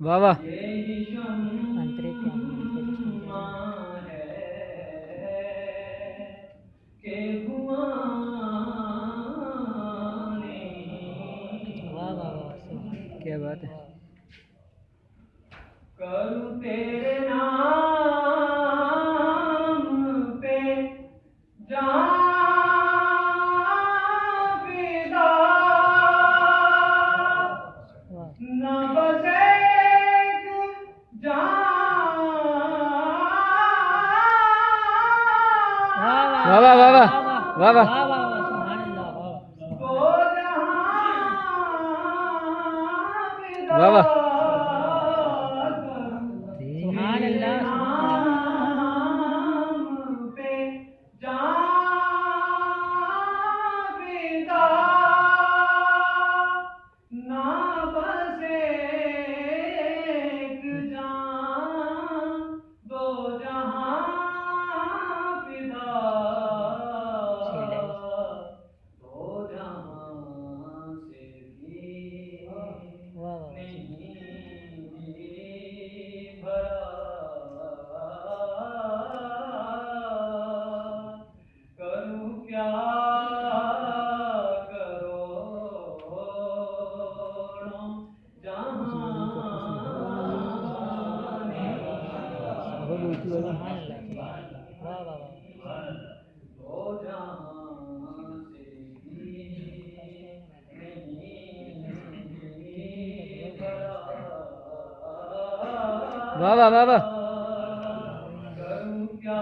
वाह वाह। अंतरिक्ष वाह वाह वाह क्या बात है। करूं तेरे नाम पे जान फिदा, न बस एक वाह वाह वाह वाह वाह वाह। दो जहां फिदा वाह वाह। सुभान अल्लाह सुभान अल्लाह। नाम पे जान फिदा, ना बस एक जान दो जहां फिदा, दो जहां से भी नहीं भरा, करूं क्या करोड़ों सुभान अल्लाह वाह वाह वाह। दो जहां से भी नहीं भरा, वाह वाह वाह वाह। करूं क्या